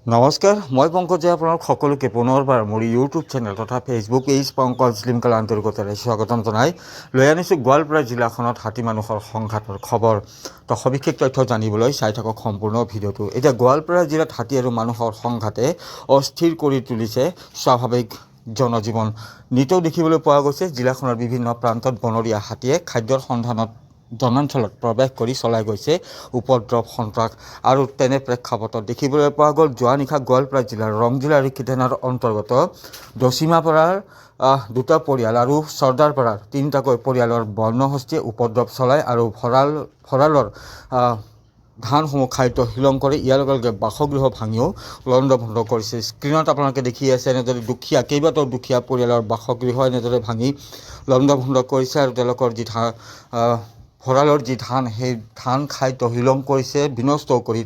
নমস্কাৰ, মই পংকজে আপোনালোক সকলোকে পুনৰবাৰ মোৰ ইউটিউব চেনেল তথা ফেচবুক পেজ পংকজ লিমকাল অন্তৰ্গতেৰে স্বাগতম জনাই লৈ আনিছোঁ গোৱালপাৰা জিলাখনত হাতী মানুহৰ সংঘাতৰ খবৰ। তো সবিশেষ তথ্য জানিবলৈ চাই থাকক সম্পূৰ্ণ ভিডিঅ'টো। এতিয়া গোৱালপাৰা জিলাত হাতী আৰু মানুহৰ সংঘাতে অস্থিৰ কৰি তুলিছে স্বাভাৱিক জনজীৱন। নিতৌ দেখিবলৈ পোৱা গৈছে জিলাখনৰ বিভিন্ন প্ৰান্তত বনৰীয়া হাতীয়ে খাদ্যৰ সন্ধানত জনাঞ্চলত প্ৰৱেশ কৰি চলাই গৈছে উপদ্ৰৱ সন্ত্ৰাস। আৰু তেনে প্ৰেক্ষাপটত দেখিবলৈ পোৱা গ'ল যোৱা নিশা গোৱালপাৰা জিলাৰ ৰংজিলা আৰক্ষী থানাৰ অন্তৰ্গত দচিমাপাৰাৰ দুটা পৰিয়াল আৰু চৰ্দাৰপাৰাৰ তিনিটাকৈ পৰিয়ালৰ বৰ্ণহস্তীয়ে উপদ্ৰৱ চলায় আৰু ভঁৰালৰ ধানসমূহ খাদ্য শিলং কৰে। ইয়াৰ লগে লগে বাসগৃহ ভাঙিও লণ্ডভণ্ড কৰিছে। স্ক্ৰীণত আপোনালোকে দেখি আছে এনেদৰে কেইবাটাও দুখীয়া পৰিয়ালৰ বাসগৃহ এনেদৰে ভাঙি লণ্ডভণ্ড কৰিছে আৰু তেওঁলোকৰ যি ভঁৰালৰ যি ধান সেই ধান খাই তহিলং কৰিছে, বিনষ্ট কৰি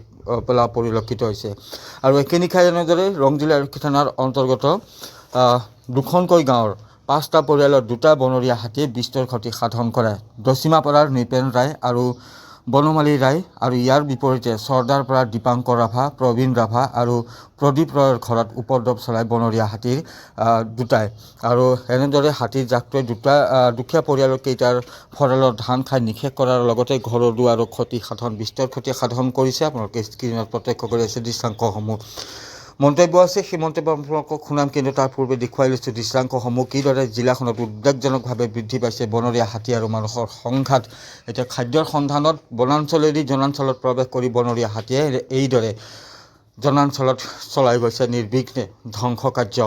পেলা পৰিলক্ষিত হৈছে। আৰু একেনিশাই এনেদৰে ৰংজিলা আৰক্ষী থানাৰ অন্তৰ্গত দুখনকৈ গাঁৱৰ 5টা পৰিয়ালৰ 2টা বনৰীয়া হাতীয়ে বিস্তৰ ক্ষতি সাধন কৰে। দচিমাপাৰাৰ নৃপেন ৰায় আৰু বনমালী ৰায় আৰু ইয়াৰ বিপৰীতে চৰ্দাৰপাৰাৰ দীপাংকৰ ৰাভা, প্ৰবীণ ৰাভা আৰু প্ৰদীপ ৰায়ৰ ঘৰত উপদ্ৰৱ চলায় বনৰীয়া হাতীৰ দুটাই। আৰু এনেদৰে হাতীৰ জাকটোৱে দুখীয়া পৰিয়ালৰ কেইটাৰ ভঁৰালৰ ধান খাই নিশেষ কৰাৰ লগতে ঘৰৰ দুৱাৰো বিস্তৰ ক্ষতি সাধন কৰিছে। আপোনালোকে স্ক্ৰীণত প্ৰত্যক্ষ কৰি আছে দৃশ্যাংশসমূহ। মন্তব্য আছে, সেই মন্তব্য আপোনালোকক শুনাম, কিন্তু তাৰ পূৰ্বে দেখুৱাই লৈছোঁ দৃশ্যাংশসমূহ কিদৰে জিলাখনত উদ্বেগজনকভাৱে বৃদ্ধি পাইছে বনৰীয়া হাতী আৰু মানুহৰ সংঘাত। এতিয়া খাদ্যৰ সন্ধানত বনাঞ্চলেদি জনাঞ্চলত প্ৰৱেশ কৰি বনৰীয়া হাতীয়ে এইদৰে জনাঞ্চলত চলাই গৈছে নিৰ্বিঘ্নে ধ্বংস কাৰ্য।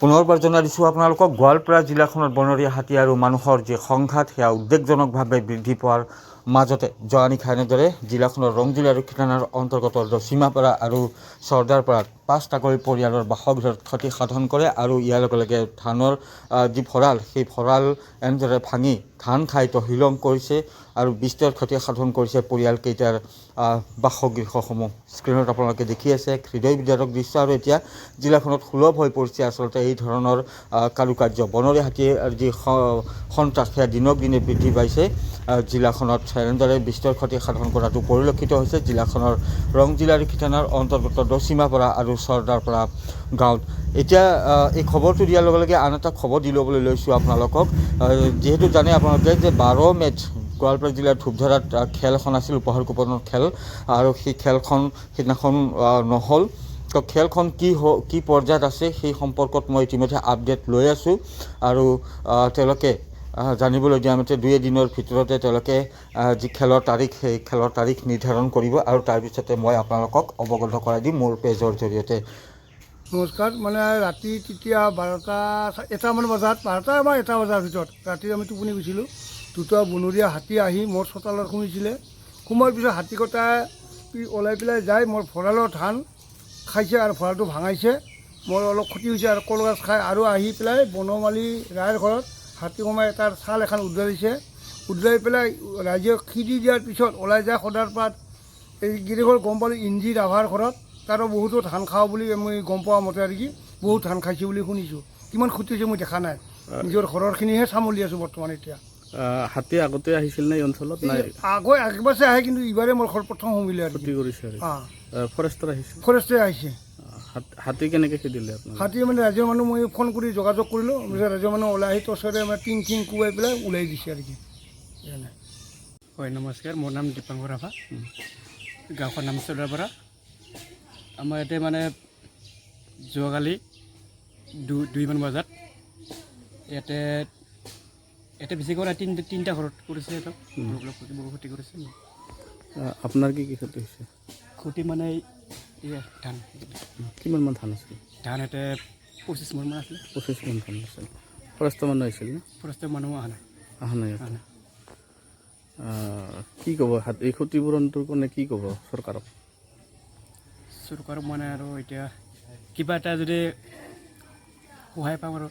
পুনৰবাৰ জনাই দিছোঁ আপোনালোকক, গোৱালপাৰা জিলাখনত বনৰীয়া হাতী আৰু মানুহৰ যি সংঘাত সেয়া উদ্বেগজনকভাৱে বৃদ্ধি পোৱাৰ মাজতে যোৱা নিশা এনেদৰে জিলাখনৰ ৰংজিলা আৰক্ষী থানাৰ অন্তৰ্গত দচিমাপাৰা আৰু চৰ্দাৰপাৰাত 5টাকৈ পৰিয়ালৰ বাসগৃহত ক্ষতি সাধন কৰে আৰু ইয়াৰ লগে লগে ধানৰ যি ভঁৰাল সেই ভঁৰাল এনেদৰে ভাঙি ধান খাই তহিলং কৰিছে আৰু বিস্তৰ ক্ষতি সাধন কৰিছে পৰিয়ালকেইটাৰ বাসগৃহসমূহ। স্ক্ৰীণত আপোনালোকে দেখি আছে হৃদয় বিদাৰক দৃশ্য। আৰু এতিয়া জিলাখনত সুলভ হৈ পৰিছে আচলতে এই ধৰণৰ কাৰুকাৰ্য। বনৰীয়া হাতীৰ যি সন্ত্ৰাস সেয়া দিনক দিনে বৃদ্ধি পাইছে। জিলাখনত এনেদৰে বিস্তৰ ক্ষতি সাধন কৰাটো পৰিলক্ষিত হৈছে জিলাখনৰ ৰংজিলা আৰক্ষী থানাৰ অন্তৰ্গত দচিমাপাৰা আৰু চৰ্দাৰপাৰা গাঁৱত। এতিয়া এই খবৰটো দিয়াৰ লগে লগে আন এটা খবৰ দি ল'বলৈ লৈছোঁ আপোনালোকক। যিহেতু জানে আপোনালোকে যে 12 মে'ত গোৱালপাৰা জিলাৰ ধূপধাৰাত খেল এখন আছিল, উপহাৰ কুপনৰ খেল, আৰু সেই খেলখন সেইদিনাখন নহ'ল। তো খেলখন কি পৰ্যায়ত আছে সেই সম্পৰ্কত মই ইতিমধ্যে আপডেট লৈ আছোঁ। আৰু তেওঁলোকে জানিবলৈ দিয়া মতে 2 দিনৰ ভিতৰতে তেওঁলোকে যি খেলৰ তাৰিখ সেই খেলৰ তাৰিখ নিৰ্ধাৰণ কৰিব আৰু তাৰপিছতে মই আপোনালোকক অৱগত কৰাই দিম মোৰ পেজৰ জৰিয়তে। নমস্কাৰ। মানে ৰাতি তেতিয়া 1টা বজাত 1টা বজাৰ ভিতৰত ৰাতি আমি টোপনি গৈছিলোঁ। 2টা বনৰীয়া হাতী আহি মোৰ চোতালত সোমাইছিলে। সোমোৱাৰ পিছত হাতীকেইটাই ওলাই পেলাই যাই মোৰ ভঁৰালৰ ধান খাইছে আৰু ভঁৰালটো ভাঙাইছে। মোৰ অলপ ক্ষতি হৈছে আৰু কলগছ খাই আৰু আহি পেলাই বনমালী ৰায়ৰ ঘৰত হাতী সোমাই তাৰ ছাল এখন উদ্ৰাইছে। উদ্ৰাই পেলাই ৰাইজে খেদি দিয়াৰ পিছত ওলাই যায় সদাৰপাত। এই গিৰিঘৰ গম পালোঁ ইঞ্জি ৰাভাৰ ঘৰত, তাৰো বহুতো ধান খাওঁ বুলি মই গম পোৱা মতে আৰু কি বহুত ধান খাইছে বুলি শুনিছোঁ। কিমান ক্ষতি হৈছে মই দেখা নাই, নিজৰ ঘৰৰখিনিহে চামলি আছোঁ বৰ্তমান। এতিয়া হাতী আগতে আহিছিল নে এই অঞ্চলত? নাই, আগবাছে আহে, কিন্তু ইবাৰে মোৰ ঘৰ প্ৰথম সোমিলে আৰু ক্ষতি কৰিছে। ফৰেষ্টৰ আহিছে? ফৰেষ্টে আহিছে। হাতী কেনেকৈ খেদিলে আপোনাৰ? হাতী মানে ৰাজ্যৰ মানুহ মই ফোন কৰি যোগাযোগ কৰিলোঁ, ৰাজ্যৰ মানুহ ওলাই আহি টৰ্চৰে মানে টিং কোবাই পেলাই ওলাই দিছে আৰু কি। হয়, নমস্কাৰ। মোৰ নাম দীপাংকৰ ৰাভা, গাঁওখনৰ নাম চৰ্দাৰপাৰা। আমাৰ ইয়াতে মানে যোৱাকালি 2মান বজাত ইয়াতে বেছিকৈ নাই 3টা ঘৰত কৰিছে। বহু ক্ষতি কৰিছে। আপোনাৰ কি ক্ষতি হৈছে? ক্ষতি মানে ধান। কিমানমান ধান আছিল? ধান ইয়াতে 25 মোন মান আছিলে। 25 মোন ধান আছিল। ফৰেষ্টৰ মানুহ আহিছিল নে? ফৰেষ্টৰ মানুহ অহা নাই। কি ক'ব এই ক্ষতিপূৰণটোৰ কাৰণে কি ক'ব চৰকাৰক? চৰকাৰক মানে আৰু এতিয়া কিবা এটা যদি সহায় পাওঁ আৰু